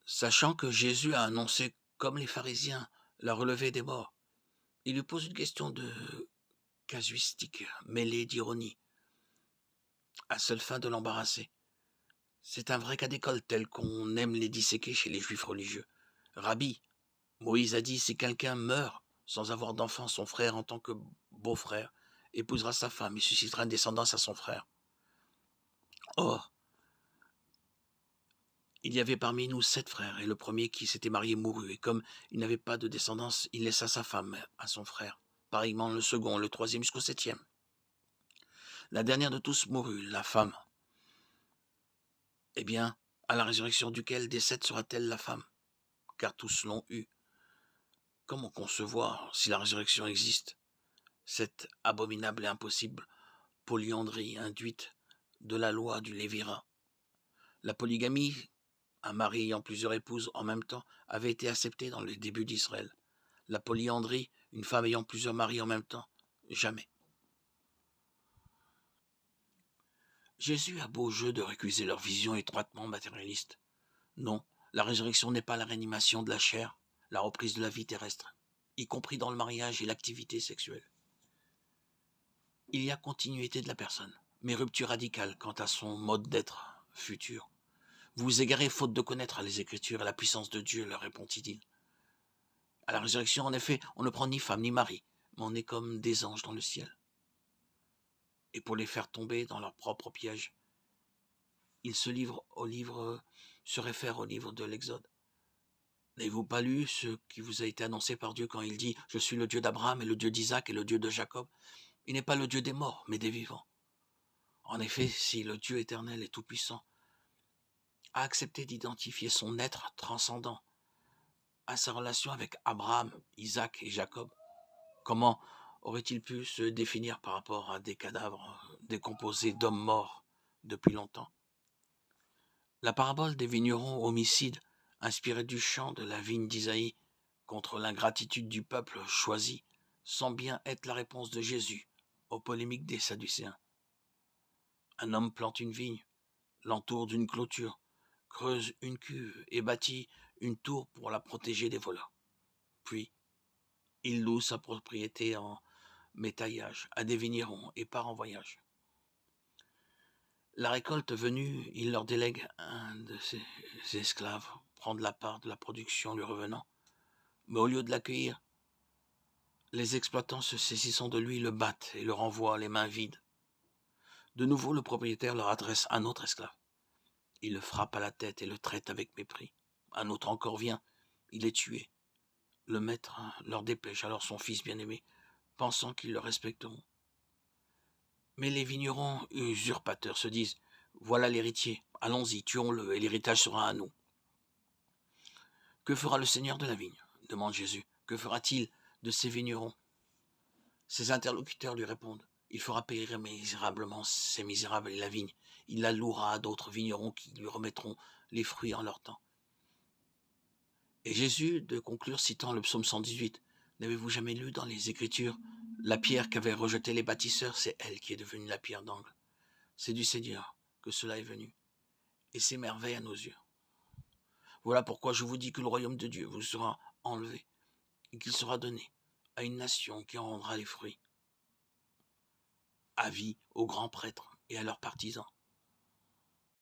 Sachant que Jésus a annoncé, comme les pharisiens, la relevée des morts, il lui pose une question de casuistique, mêlée d'ironie, à seule fin de l'embarrasser. C'est un vrai cas d'école tel qu'on aime les disséquer chez les juifs religieux. Rabbi, Moïse a dit si quelqu'un meurt sans avoir d'enfant, son frère en tant que beau-frère épousera sa femme et suscitera une descendance à son frère. Or, il y avait parmi nous 7 frères, et le premier qui s'était marié mourut, et comme il n'avait pas de descendance, il laissa sa femme à son frère. Pareillement le second, le troisième jusqu'au 7e. La dernière de tous mourut, la femme. Eh bien, à la résurrection duquel des 7 sera-t-elle la femme? Car tous l'ont eue. Comment concevoir, si la résurrection existe, cette abominable et impossible polyandrie induite de la loi du Lévirat? La polygamie, un mari ayant plusieurs épouses en même temps, avait été acceptée dans les débuts d'Israël. La polyandrie, une femme ayant plusieurs maris en même temps, jamais. Jésus a beau jeu de récuser leur vision étroitement matérialiste. Non, la résurrection n'est pas la réanimation de la chair, la reprise de la vie terrestre, y compris dans le mariage et l'activité sexuelle. Il y a continuité de la personne, mais rupture radicale quant à son mode d'être futur. Vous vous égarez faute de connaître les Écritures et la puissance de Dieu, leur répondit-il. À la résurrection, en effet, on ne prend ni femme ni mari, mais on est comme des anges dans le ciel. Et pour les faire tomber dans leur propre piège, il se réfère au livre de l'Exode. N'avez-vous pas lu ce qui vous a été annoncé par Dieu quand il dit « Je suis le Dieu d'Abraham et le Dieu d'Isaac et le Dieu de Jacob » Il n'est pas le Dieu des morts, mais des vivants. En effet, si le Dieu éternel et tout-puissant a accepté d'identifier son être transcendant à sa relation avec Abraham, Isaac et Jacob, comment aurait-il pu se définir par rapport à des cadavres décomposés d'hommes morts depuis longtemps? La parabole des vignerons homicides, inspirée du chant de la vigne d'Isaïe contre l'ingratitude du peuple choisi, semble bien être la réponse de Jésus aux polémiques des Sadducéens. Un homme plante une vigne, l'entoure d'une clôture, creuse une cuve et bâtit une tour pour la protéger des voleurs. Puis, il loue sa propriété en métaillage à des vignerons et part en voyage. La récolte venue, il leur délègue un de ses esclaves prendre la part de la production lui revenant. Mais au lieu de l'accueillir, les exploitants se saisissant de lui le battent et le renvoient les mains vides. De nouveau, le propriétaire leur adresse un autre esclave. Il le frappe à la tête et le traite avec mépris. Un autre encore vient, il est tué. Le maître leur dépêche alors son fils bien-aimé, pensant qu'ils le respecteront. Mais les vignerons usurpateurs se disent « Voilà l'héritier, allons-y, tuons-le et l'héritage sera à nous. » Que fera le seigneur de la vigne? Demande Jésus. Que fera-t-il de ces vignerons? Ses interlocuteurs lui répondent. Il fera périr misérablement ces misérables et la vigne. Il la louera à d'autres vignerons qui lui remettront les fruits en leur temps. Et Jésus de conclure citant le psaume 118. N'avez-vous jamais lu dans les Écritures la pierre qu'avaient rejetée les bâtisseurs, c'est elle qui est devenue la pierre d'angle. C'est du Seigneur que cela est venu. Et c'est merveille à nos yeux. Voilà pourquoi je vous dis que le royaume de Dieu vous sera enlevé et qu'il sera donné à une nation qui en rendra les fruits. Avis aux grands prêtres et à leurs partisans.